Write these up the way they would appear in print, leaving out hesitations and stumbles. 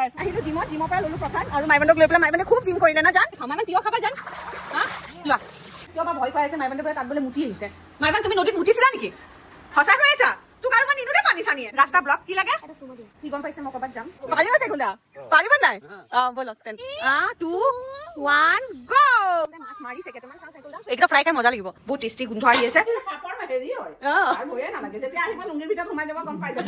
পাই আছো আহিলো জিমৰ পৰা ললো প্ৰথান আৰু মাইবান্দক লৈ পেলাই মাইবান্দে খুব জিম কৰিলে না জান খামানা তিয় খাবা জান হা লোৱা কিয় বা ভয় পাই আছে মাইবান্দে তাত বোলে মুতি আহিছে মাইবান তুমি নদীত মুতিছিলা নেকি হসা হৈ আছা তোক আৰু মই নিনুৰে পানী চানিয়ে ৰাস্তা ব্লক কি লাগে এটা সুমা দি কি গম পাইছে মই কবাত যাম পাৰিবা চাইকুন্দা পাৰিবা নাই বলক তেন 2 1 গো মাছ মাৰিছে কেটামান চাও চাইকুন্দা একটা ফ্ৰাই খাই মজা লাগিব বহুত টেস্টি গোন্ধ আহি আছে পাপৰ হেৰি হয় আৰু ভয়ে নালাগে যেতিয়া আহিব লুঙ্গিৰ ভিতৰত সোমাই যাব গম পাই যাব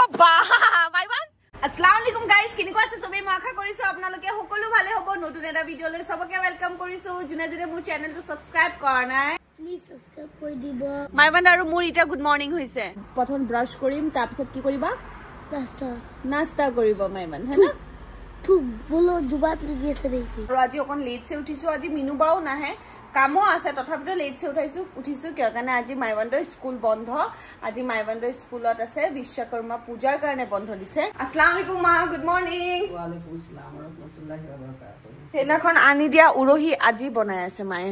ও বাহ মাইবান আসসালামু আলাইকুম গাইস কিনিকো আছে সবে মই আশা কৰিছো আপোনালোকে সকলো ভালে হ'ব নতুন এটা ভিডিও লৈ সবকে ওয়েলকাম কৰিছো জুনে জুনে মোৰ চেনেলটো সাবস্ক্ৰাইব কৰা নাই প্লিজ সাবস্ক্ৰাইব কৰি দিব মাইবান আৰু মোৰ ইটা গুড মৰ্নিং হৈছে প্ৰথম ব্ৰাশ কৰিম তাৰ পিছত কি কৰিবা নাস্তা কৰিব মাইবান হনা তু বলো জুবাত লাগি আছে দেখি আৰু আজি অকন লেট সে উঠিছো আজি মিনুবাও নাহে কামো আছে তথাপিতো লেট সে উঠিছো কিয় কাৰণে আজি মাইবান্দৰ স্কুল বন্ধ আজি মাইবান্দৰ স্কুলত আছে বিশ্বকৰ্মা পূজাৰ কাৰণে বন্ধ দিছে আসসালামু আলাইকুম মা গুড মৰ্নিং ওয়া আলাইকুম আসসালাম ওয়া ৰাহমাতুল্লাহি ওয়া বাৰাকাতুহু হেনাখন আনি দিয়া উৰহি আজি বনাই আছে মায়ে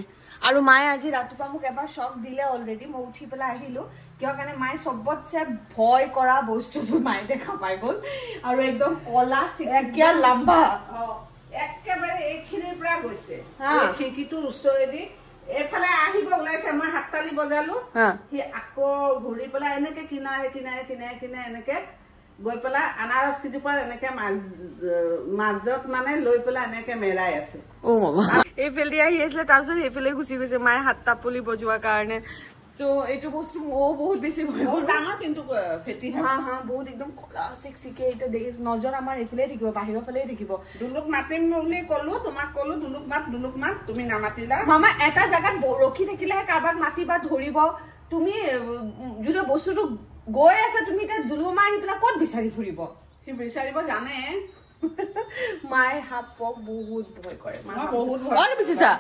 আৰু মায়ে আজি ৰাতিপুৱা মোক এবাৰ শক দিলে অলৰেডি মই উঠি পেলা আহিলো কিয় কাৰণে মায়ে সবতছে ভয় কৰা বস্তুটো মায়ে দেখা পাই গল আৰু একদম কলা সিকিয়া লম্বা একেবাৰে এইখিনিৰ পৰা গৈছে এই খিকিটোৰ ওচৰেদি এফালে আহিব ওলাইছে মই হাততালি বজালো সি আকৌ ঘূৰি পেলাই এনেকে কিনাৰে কিনাৰে কিনাৰে কিনাৰে এনেকে গৈ পেলাই আনাৰস কিজোপাৰ এনেকে মাজত মানে লৈ পেলাই এনেকে মেৰাই আছে ও মামা এইফালে আহি আছিলে তাৰপিছত এইফালে গুচি গৈছে মায়ে হাত তাপলি বজোৱা কাৰণে তো এইটো বস্তু বহুত বেছি ভয় ডাঙৰ কিন্তু ফেটি হা হা বহুত একদম কলা সিকিয়ে এটা নজৰ আমাৰ এইফালে থাকিব বাহিৰৰ ফালে থাকিব দুলুক মাতিম বুলি কলো তোমাক কলো দুলুক মাত তুমি নামাতিলা মামা এটা জাগাত ৰখি থাকিলে কাবাক মাতিবা ধৰিব তুমি যদি বস্তুটো গৈ আছে তুমি তে দুলুমা আহি পেলা ক'ত বিচাৰি ফুৰিব সি বিচাৰিব জানে মায়ে হাপক বহুত ভয় কৰে মা বহুত ভয় আৰু বিচিছা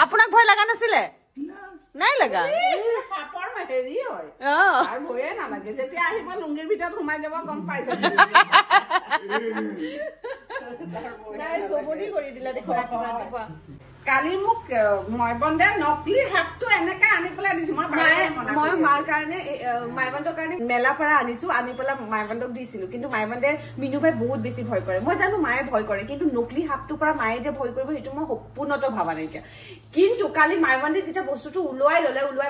আপোনাক ভয় লাগা নাছিলে নাই লাগা পাপৰ হেৰি হয় আৰু ভয়ে নালাগে যেতিয়া আহিব লুঙ্গিৰ ভিতৰত সোমাই যাব গম পাই যাব নাই সবনি কৰি দিলা দেখো ৰাতিপুৱা কালি মোক মাইবন্দে নকলি হাতটো এনেকা আনি পেলাই দিছি মই মাৰ কাৰণে মাইবন্দৰ কাৰণে মেলা পৰা আনিছো আনি পেলাই মাইবন্দক দিছিলো কিন্তু মাইবন্দে মিনু ভাই বহুত বেছি ভয় কৰে মই জানো মায়ে ভয় কৰে কিন্তু নকলি হাতটো পৰা মায়ে যে ভয় কৰিব সেইটো মই সম্পূৰ্ণটো ভাবা নাই কিন্তু কালি মাইবন্দে যেটা বস্তুটো উলুৱাই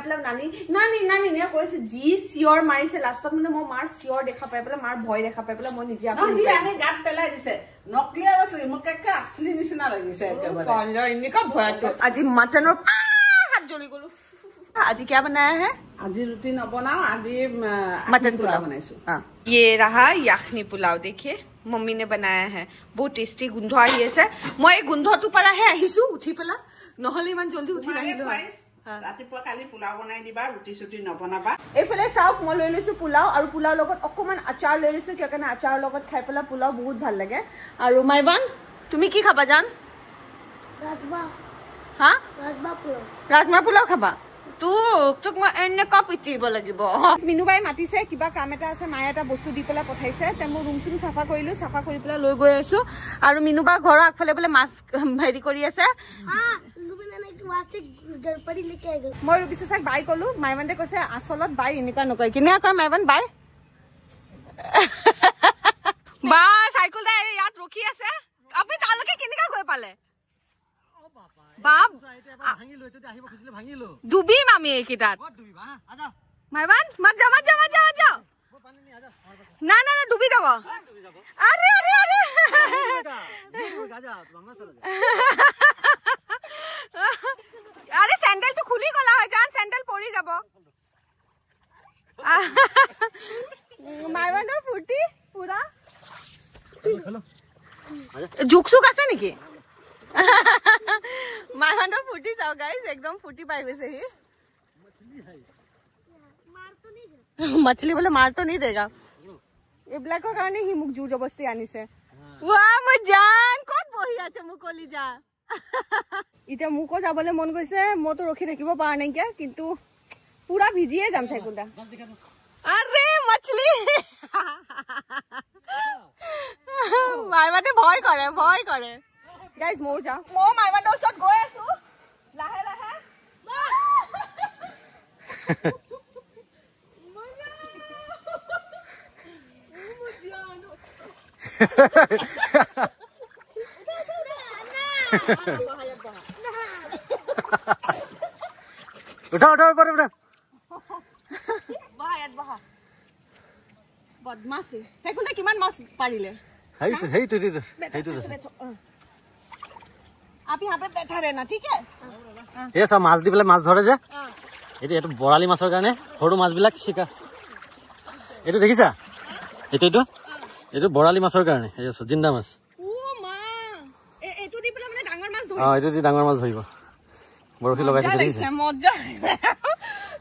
পেলাই নানি নে কৰিছে জি চিয়ৰ মাৰিছে লাষ্টত মানে মই মাৰ চিয়ৰ দেখা পাই পেলাই মাৰ ভয় দেখা পাই পেলাই মই নিজে আমি গাত পেলাই দিছে নকলি আৰু মোক একে আসলি নিচিনা লাগিছে একেবাৰে আজি मटनर हाथ जली गलो आज क्या बनाया है आज रोटी न बनाओ आज मटन पुलाव बनाइसु ये रहा याखनी पुलाव देखिए मम्मी ने बनाया है बहुत टेस्टी गुंध आही আছে মই গুন্ধটো পৰা হে আহিছো উঠি পেলা নহলে ইমান জলদি উঠি নাহিলো ৰাতিপুৱা কালি পুলাও বনাই দিবা ৰুটি সুটি নবনাবা এফালে চাওক মই লৈ লৈছো পুলাও আৰু পুলাও লগত অকমান আচাৰ লৈ লৈছো কিয় কাৰণে আচাৰ লগত খাই পেলা পুলাও বহুত ভাল লাগে আৰু মাইবান তুমি কি খাবা জান राजमा हाँ राजमा पुलाव खाबा তোক মই এনে কপিটিব লাগিব মিনু বাই মাতিছে কিবা কাম এটা আছে মায়ে এটা বস্তু দি পেলা পঠাইছে তে মই ৰুম চুম সাফা কৰিলো সাফা কৰি পেলা লৈ গৈ আছো আৰু মিনু বা ঘৰৰ আগফালে বলে মাছ হেৰি কৰি আছে মই বিশেষক বাই কলো মাইবান্দে কৈছে আসলত বাই এনেকা নকয় কিনে কয় মাইবান বাই বা সাইকেল দা ইয়াত ৰখি আছে আপুনি তালকে কেনেকা গৈ পালে বাপ ভাঙিলো এটো আহিব খুজিলে ভাঙিলো ডুবি মামি এইকিটাত কত ডুবি বা আজা মাইবান মত যা পানি নি আজা না ডুবি যাব আরে গাজা আমরা চলে যা আরে স্যান্ডেল তো খুলি গলা হয় জান স্যান্ডেল পড়ি যাব মাইবান তো ফুটি পুরা জুকসুক আছে নেকি মাইবান্দৰ ফুটি চাও গাইস একদম ফুটি পাই গৈছে হি मछली बोले मार तो नहीं देगा ये ब्लैक কাৰণে হি মুক জোৰ জবস্তি আনিছে ওয়া মই জান কত বহি আছে মুকলি যা ইটা মুকো যাবলে মন গৈছে মই তো ৰখি থাকিব পাৰা নাই কি কিন্তু পুৰা ভিজিয়ে যাম সাইকুলটা আৰে मछली মাইবাতে ভয় কৰে गाइस मो जा मो माइबान ওচৰত গৈ আছো লাহে উঠা উঠা উঠা উঠা বহা ইয়াত বহা বদমাছি সাইকেলতে কিমান মাছ পাৰিলে সেইটো आप यहाँ पे बैठा रहना ठीक है এই সব মাছ দি পেলাই মাছ ধৰে যে এইটো বৰালি মাছৰ কাৰণে সৰু মাছবিলাক শিকা এইটো দেখিছা এইটো বৰালি মাছৰ কাৰণে এই জিন্দা মাছ ও মা এইটো দি পেলাই মানে ডাঙৰ মাছ ধৰিব এইটো দি ডাঙৰ মাছ ধৰিব বৰশী লগাইছে দেখিছা মজা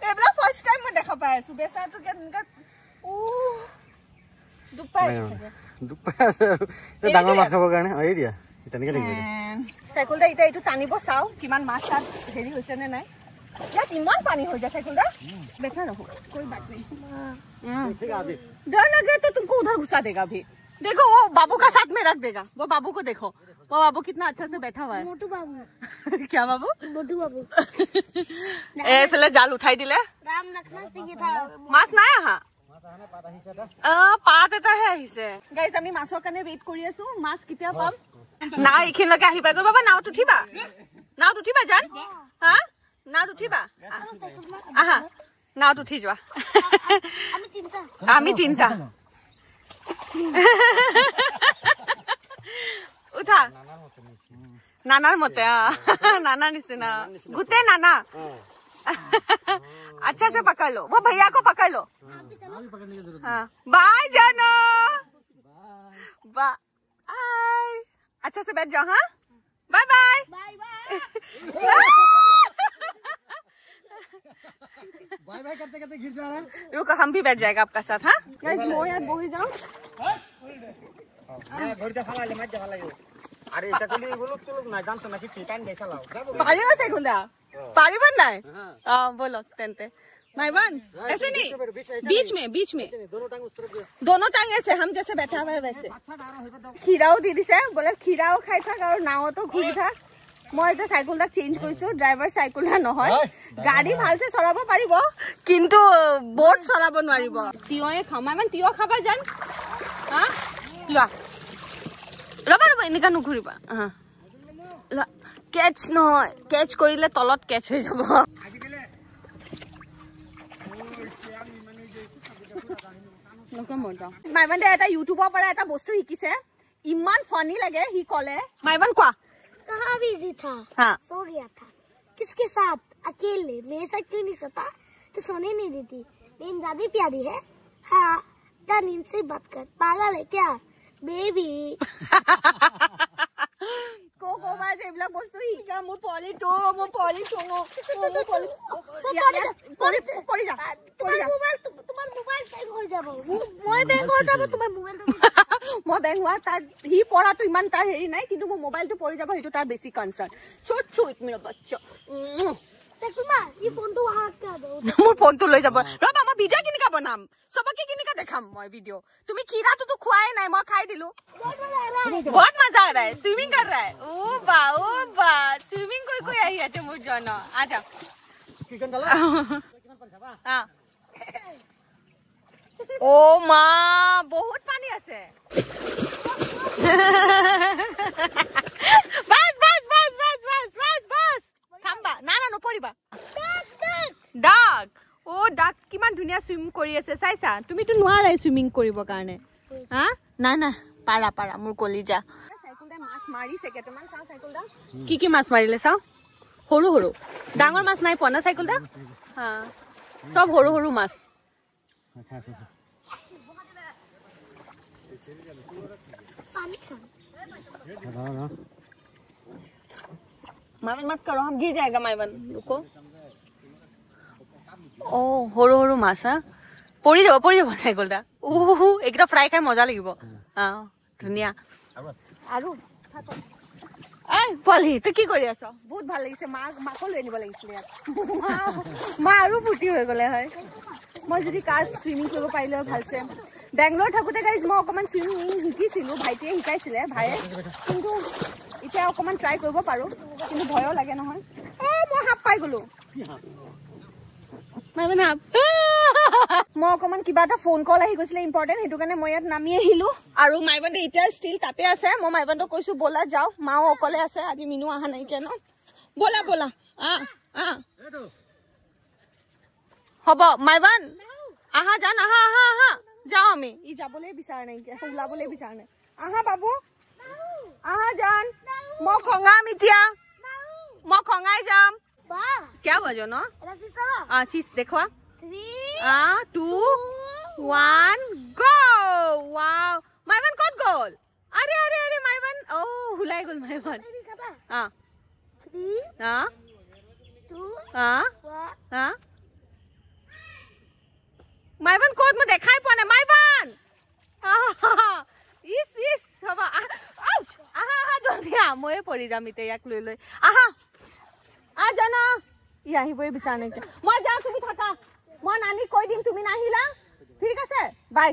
এইবিলাক ফাৰ্ষ্ট টাইম মই দেখা পাই আছো বেচাটো কেনেকা ও দুপাই আছে ডাঙৰ মাছ খাবৰ কাৰণে এই দিয়া তেনেকে দেখিবা সাইকেলটা এটা এইটো টানিব চাও কিমান মাছ চাত হেৰি হৈছে নে নাই ইয়াত ইমান পানী হৈ যায় সাইকেলটা बैठा रहो कोई बात नहीं डर लगे तो तुमको उधर घुसा देगा भी देखो वो बाबू का साथ में रख देगा वो बाबू को देखो वो बाबू कितना अच्छा से बैठा हुआ है मोटू बाबू क्या बाबू मोटू बाबू ए फिलहाल जाल उठाई दिले राम रखना चाहिए था माছ নাই আহা পাত এটা হে আহিছে গাইজ আমি মাছৰ কাৰণে ৱেইট কৰি আছো মাছ কেতিয়া পাম না এইখিনিলৈকে আহি পাই গ'ল বাবা নাওত উঠিবা জান হা নাওত উঠিবা আহা নাওত উঠি যোৱা আমি তিনটা উঠা নানাৰ মতে নানা নিচিনা গোটেই নানা अच्छा से पकड़ लो वो भैया को पकड़ लो हाँ बाय जानो बाय अच्छा से बैठ जाओ हाँ बाय बाय बाय बाय करते करते गिर जा रहा है रुको हम भी बैठ जाएगा आपका साथ हाँ गाइस मो यार बोही जाओ घर जा फाला ले मत जा फाला अरे चकली गुलुक तुलुक ना जान तो ना कि चिटान जैसा लाओ पारिबा से गुंडा पारिबा नहीं हां बोलो तेंते माइवन ऐसे नहीं बीच में दोनों टांग ऐसे हम जैसे बैठा हुआ है वैसे खीराओ दीदी से बोले खीराओ खाई था और नाओ तो घुरी था মই এটা সাইকেলটা চেঞ্জ কৰিছো ড্ৰাইভাৰ সাইকেলটা নহয় গাড়ী ভালছে চলাব পাৰিব কিন্তু বোট চলাব নোৱাৰিব তিয়য়ে খামাই মান তিয় খাবা জান হা লোৱা ৰবা এনেকা নুঘুৰিবা হা কেচ নহয় কেচ কৰিলে তলত কেচ হৈ যাব মাইবানে এটা ইউটিউবৰ পৰা এটা বস্তু শিকিছে ইমান ফানি লাগে হি কলে মাইবান কোৱা कहाँ बिजी था हाँ सो गया था किसके साथ अकेले मेरे साथ क्यों नहीं सोता तो सोने नहीं देती नींद ज्यादा प्यारी है हाँ जा नींद से बात कर पागल है क्या बेबी को बार এইবিলাক বস্তু শিকা মোৰ পলিটো পৰি যা তোমার মোবাইল ব্যাং হৈ যাব মই ব্যাং হৈ যাব তোমার মোবাইল মই ব্যাং হোৱা তাৰ হি পঢ়াটো ইমান তাৰ হেৰি নাই কিন্তু মোৰ মোবাইলটো পৰি যাব সেইটো তাৰ বেছি কনসাৰ্ন চুট মেৰা বাচ্চা সেকুমা এই ফোনটো হাত কা দো মোৰ ফোনটো লৈ যাব ৰবা মই ভিডিও কিনিকা বনাম সবকে কিনিকা দেখাম মই ভিডিও তুমি कीराটো তো খুৱাই নাই মই খাই দিলো बहुत मजा आ रहा है स्विमिंग कर रहा है ओ बा स्विमिंग कोई आई है मोर जन आ जा हां ओ मां बहुत पानी আছে बस থামবা না নপৰিবা ডাক ও ডাক কিমান ধুনিয়া সুইমিং কৰি আছে চাইছা তুমিটো নোৱাৰাই সুইমিং কৰিব কাৰণে হা না পাৰা মোৰ কলিজা সাইকেলটা মাছ মাৰিছে কেটামান চাও সাইকেলটা কি মাছ মাৰিলে চাও সৰু ডাঙৰ মাছ নাই পনা সাইকেলটা হা সব সৰু মাছ माइवन मत करो हम गिर जाएगा माइवन रुको ओ সৰু মাছ হা পৰি যাব সাইকেলটা একটা ফ্ৰাই খাই মজা লাগিব ধুনিয়া আৰু এই পলি তুই কি কৰি আছ বহুত ভাল লাগিছে মাকো লৈ আনিব লাগিছিল ইয়াত মা আৰু ফুটি হৈ গলে হয় মই যদি কাৰ সুইমিং কৰিব পাৰিলে ভালছে বেংগলোৰ থাকোতে গাইজ মই অকমান সুইমিং শিকিছিলো ভাইটিয়ে শিকাইছিলে ভাইয়ে কিন্তু এতিয়া অকমান ট্ৰাই কৰিব পাৰো কিন্তু ভয়ও লাগে নহয় মই হাপ পাই গলো মাইवन হাপ মই অকমান কিবা এটা ফোন কল আহি গৈছিলে ইম্পৰ্টেণ্ট, সেইটো কাৰণে মই ইয়াত নামি আহিলো। আৰু মাইবানটো এতিয়া ষ্টিল তাতে আছে। মই মাইবানটো কৈছো বলা যাও, মাও অকলে আছে, আজি মিনু অহা নাইকিয়া ন। বলা বলা হ'ব মাইবান আহা জান, আহা আহা আহা যাও আমি। ই যাবলৈ বিচাৰা নাইকিয়া, ওলাবলৈ বিচাৰা নাই। আহা বাবু আহা জান, মই খঙাম এতিয়া, মই খঙাই যাম। क्या बजो न चीज देखो 3 2 1 गो वाओ माइवन कत गोल अरे अरे अरे माइवन ओ हुलाई गोल माइवन 3 2 माइवन कत म देखाइ पने माइवन इस इस हबा आउच आहा आहा जल्दी आ मये परि जाम इते याक লৈ লৈ आहा आ जाना इ आहिबই বিচাৰ নাই মই যাও, তুমি থাকা, মই নানি কৈ দিম তুমি নাহিলা, ঠিক আছে বাই।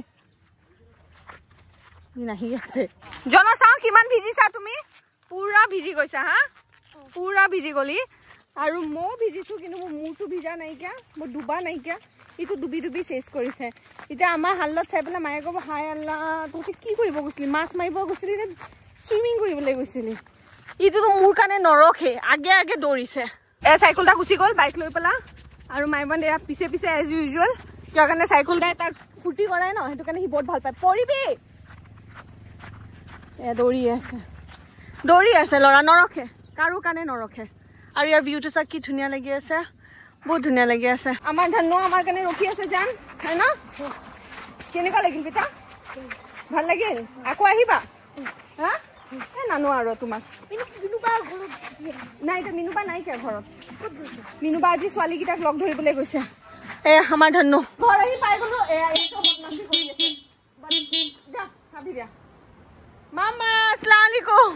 ই নাহি আছে জন চাও কিমান ভিজিছা তুমি, পুৰা ভিজি গৈছা হা, পুৰা ভিজি গলি। আৰু মই ভিজিছো কিন্তু মোৰ মুৰটো ভিজা নাইকিয়া, মোৰ ডুবা নাইকিয়া, ইটো ডুবি ডুবি চেছ কৰিছে। এতিয়া আমাৰ হালত চাই পেলাই মায়ে ক'ব হাই আল্লাহ তহঁতে কি কৰিব গৈছিলি, মাছ মাৰিব গৈছিলি নে চুইমিং কৰিবলৈ গৈছিলি। ইটোতো মোৰ কাৰণে নৰখে, আগে আগে দৌৰিছে। চাইকেলটা গুচি গ'ল বাইক লৈ পেলা। আৰু মাইবান এয়া পিছে পিছে এজ ইউজুৱেল, কিয় কাৰণে চাইকেলটাই তাক ফূৰ্তি কৰাই ন, সেইটো কাৰণে সি বহুত ভাল পায়। পৰিবি এয়া দৌৰি আছে ল'ৰা, নৰখে, কাৰো কাৰণে নৰখে। আৰু ইয়াৰ ভিউটো চাওক কি ধুনীয়া লাগি আছে, বহুত ধুনীয়া লাগি আছে। আমাৰ ধানো আমাৰ কাৰণে ৰখি আছে জান, হয় ন? কেনেকুৱা লাগিল বেটা, ভাল লাগিল? আকৌ আহিবা হা? নানো আৰু তোমাক নাই, এতিয়া মিনুবা নাই কিয় ঘৰত? মিনুবা আজি ছোৱালীকেইটাক লগ ধৰিবলৈ গৈছে। আমাৰ ধন্য ঘৰ আহি পাই গলো। মামা আসসালামু আলাইকুম।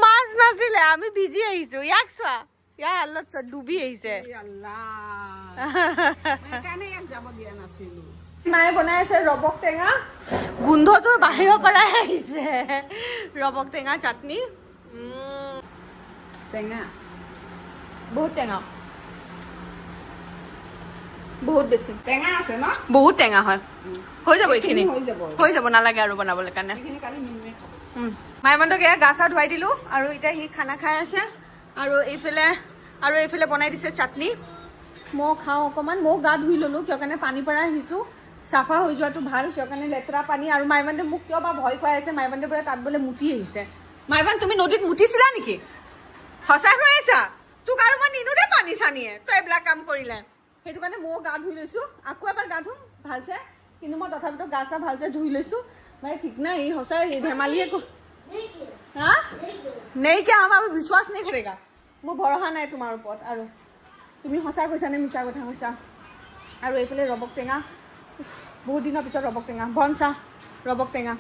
মাছ নাছিলে, আমি ভিজি আহিছো। ইয়াক চোৱা, ইয়াৰ হালত চোৱা ডুবি আহিছে। মায়ে বনাই আছে ৰবক টেঙা, গোন্ধটো বাহিৰৰ পৰাই আহিছে। ৰবক টেঙা চাটনি, টেঙা বহুত টেঙা, বহুত বেছি টেঙা আছে ন, বহুত টেঙা হয়। হৈ যাব এইখিনি, হৈ যাব, নালাগে আৰু বনাবলৈ কাৰণে। মাইবানটোক এয়া গা চা ধুৱাই দিলো আৰু এতিয়া সি খানা খাই আছে। আৰু এইফালে বনাই দিছে চাটনি। মই খাওঁ অকণমান, ময়ো গা ধুই ল'লোঁ, কিয় কাৰণে পানীৰ পৰা আহিছোঁ, চাফা হৈ যোৱাটো ভাল, কিয় কাৰণে লেতেৰা পানী। আৰু মাইবানটোৱে মোক কিয় বা ভয় খুৱাই আছে, মাইবানটোৱে বোলে তাত বোলে মুতি আহিছে। মাইবান তুমি নদীত মুতিছিলা নেকি? সঁচাই কৈ আছা? তোক আৰু মই নিনো দে পানী চানীয়ে, তই এইবিলাক কাম কৰিলে। সেইটো কাৰণে ময়ো গা ধুই লৈছোঁ, আকৌ এবাৰ গা ধুম ভালছে, কিন্তু মই তথাপিতো গা চা ভালছে ধুই লৈছোঁ। ভাই ঠিক নাই, ই সঁচাই ধেমালিয়ে হা নেই কিয়া हम अभी विश्वास नहीं करेगा, মোৰ ভৰসা নাই তোমাৰ ওপৰত। আৰু তুমি সঁচা কৈছা নে মিছা কথা কৈছা। আৰু এইফালে ৰবক টেঙা, বহুত দিনৰ পিছত ৰবক টেঙা, বনচা ৰবক টেঙা।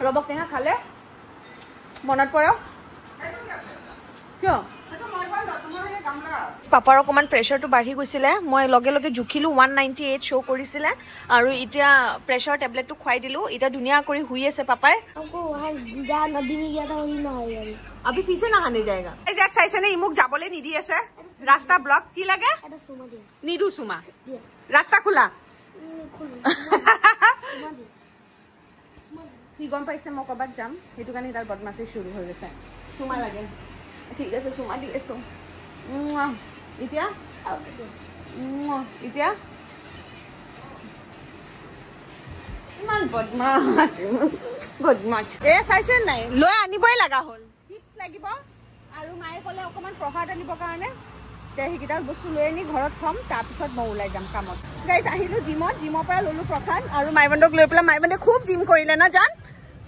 ৰবক টেঙা খালে মনত পৰে কিয়? পাপাৰ অকণমান প্ৰেছাৰটো বাঢ়ি গৈছিলে, মই লগে লগে জুখিলোঁ, 198 শ্ব' কৰিছিলে। আৰু এতিয়া প্ৰেছাৰ টেবলেটটো খুৱাই দিলোঁ, এতিয়া ধুনীয়া কৰি শুই আছে পাপাই। अभी फिर से नहाने जाएगा। एजाक চাইছে নে ইমুক যাবলৈ নিদি আছে, ৰাস্তা ব্লক। কি লাগে? নিদু সুমা, ৰাস্তা খোলা। সি গম পাইছে মই ক'ৰবাত যাম, সেইটো কাৰণে তাৰ বদমাছি শুৰু হৈ গৈছে। সুমা লাগে, ঠিক আছে সুমা দি আছো। এতিয়া এতিয়া ইমান বদমাছ বদমাছ। চাইছে নাই, লৈ আনিবই লগা হ'ল, টিপছ লাগিব। আৰু মায়ে ক'লে অকণমান প্ৰসাদ আনিবৰ কাৰণে, সেইকেইটা বস্তু লৈ আনি ঘৰত থ'ম, তাৰপিছত মই ওলাই যাম কামত। গাইজ আহিলোঁ জিমত, জিমৰ পৰা ল'লোঁ প্ৰসাদ আৰু মাইবানটোক লৈ পেলাই। মাইবানটোৱে খুব জিম কৰিলে না জান,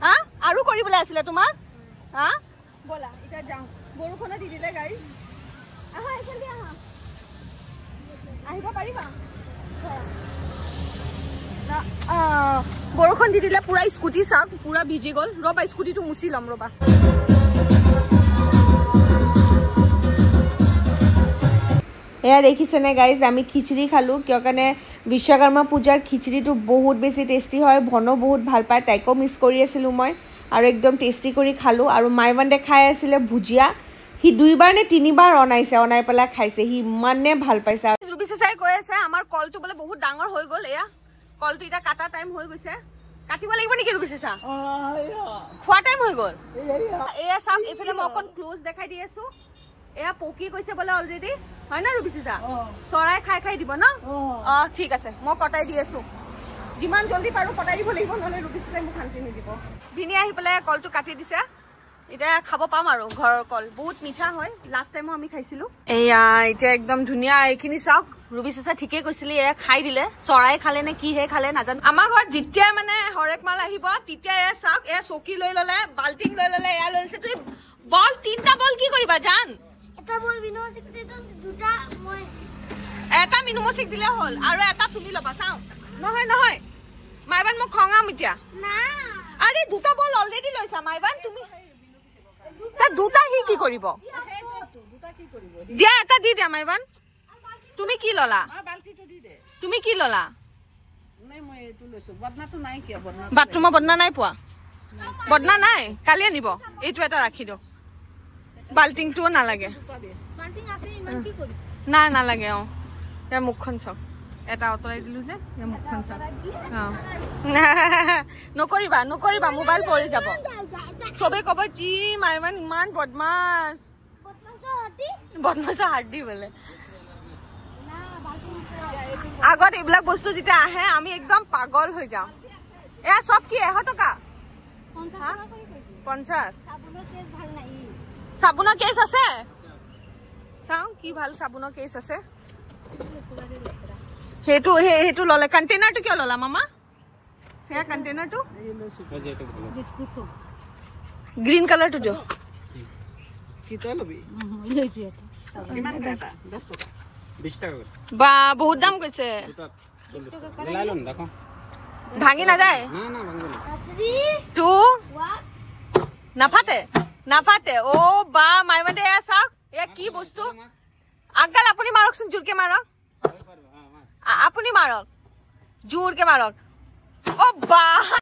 হা? আৰু কৰিবলৈ আছিলে তোমাক, হা? ব'লা এতিয়া যাওঁ। বৰষুণে দি দিলে গাইজ, আহা এইফালে আহা, আহিব পাৰিবা? বৰষুণ দি দিলে, পুৰা স্কুটি চাওক পুৰা ভিজি গ'ল। ৰ'বা স্কুটিটো মুচি ল'ম ৰ'বা। এয়া দেখিছেনে গাইজ, আমি খিচিৰি খালোঁ, কিয় কাৰণে বিশ্বকৰ্মা পূজাৰ খিচিৰিটো বহুত বেছি টেষ্টি হয়। ভনো বহুত ভাল পায়, তাইকো মিছ কৰি আছিলোঁ মই, আৰু একদম টেষ্টি কৰি খালোঁ। আৰু মাইবানদে খাই আছিলে ভুজিয়া, সি 2বাৰ নে 3বাৰ অনাইছে অনাই পেলাই খাইছে সি ইমানে ভাল পাইছে ৰুবি চাচাই কৈ আছে আমাৰ কলটো বোলে বহুত ডাঙৰ হৈ গ'ল এয়া কলটো এটা কাটা টাইম হৈ গৈছে কাটিব লাগিব নেকি ৰুবি চাচা খোৱা টাইম হৈ গ'ল এয়া চাম এফালে মই অকণ ক্লোজ দেখাই দি আছো এয়া পকি কৈছে বোলে অলৰেডি হয় না ৰুবি চাচা চৰাই খাই খাই দিব ন ঠিক আছে মই কটাই দি আছো যিমান জলদি পাৰো কটাই দিব লাগিব নহলে ৰুবি চাচাই মোক শান্তি নিদিব ভিনি আহি পেলাই কলটো কাটি দিছে এটা খাব পাম আৰু ঘৰৰ কল বহুত মিঠা হয় লাষ্ট টাইমো আমি খাইছিলো এয়া এটা একদম ধুনিয়া এইখিনি চাওক ৰুবি চাচা ঠিকে কৈছিলে এয়া খাই দিলে চৰাই খালে নে কি হে খালে নাজানো আমাৰ ঘৰত যেতিয়া মানে হৰেক মাল আহিব তেতিয়া এয়া চাওক এয়া চকী লৈ ললে বাল্টিং লৈ ললে এয়া লৈছে তুই বল 3টা বল কি কৰিবা জান এটা বল বিনোসিক দিতে দুটা মই এটা মিনুমসিক দিলে হল আৰু এটা তুমি লবা চাও নহয় নহয় মাইবান মোক খঙাম এতিয়া না আরে দুটা বল অলরেডি লৈছা মাইবান তুমি তা দুটা হি কি কৰিব দিয়া এটা দি দিয়া মাইবান তুমি কি ললা তুমি কি ললা বাথৰুমৰ বদনা নাই পোৱা বদনা নাই কালি আনিব এইটো এটা ৰাখি দিও বাল্টিংটো নালাগে বাল্টিং আছে ইমান কি কৰি না নালাগে ইয়াৰ মুখখন চাওক এটা অতৰাই দিলো যে ইয়াৰ মুখখন চাওক নকৰিবা নকৰিবা মোবাইল পৰি যাব চবে কব জি মাইমান ইমান বদমাছ বদমাছ হাৰ্ডি বোলে আগত এইবিলাক বস্তু যেতিয়া আহে আমি একদম পাগল হৈ যাওঁ এয়া চব কি 100 টকা 50 সাবুনৰ কেছ আছে চাও কি ভাল সাবুনৰ কেছ আছে হেতু ললে কন্টেইনাৰটো কিয় ললা মামা হেয়া কন্টেইনাৰটো বিস্কুটটো গ্ৰীন কালাৰটো দিও কি তই লবি লৈছি এটা কিমান টাকা 10 টকা 20 টাকা বা বহুত দাম কৈছে লাই লম দেখো ভাঙি না যায় না না ভাঙব না তু নাফাতে নাফাতে ও বা মাইমতে চাওক এয়া কি বস্তু আঙ্কেল আপুনি মাৰকচোন জোৰকে মাৰক আপুনি মাৰক জোৰকে মাৰক ও বা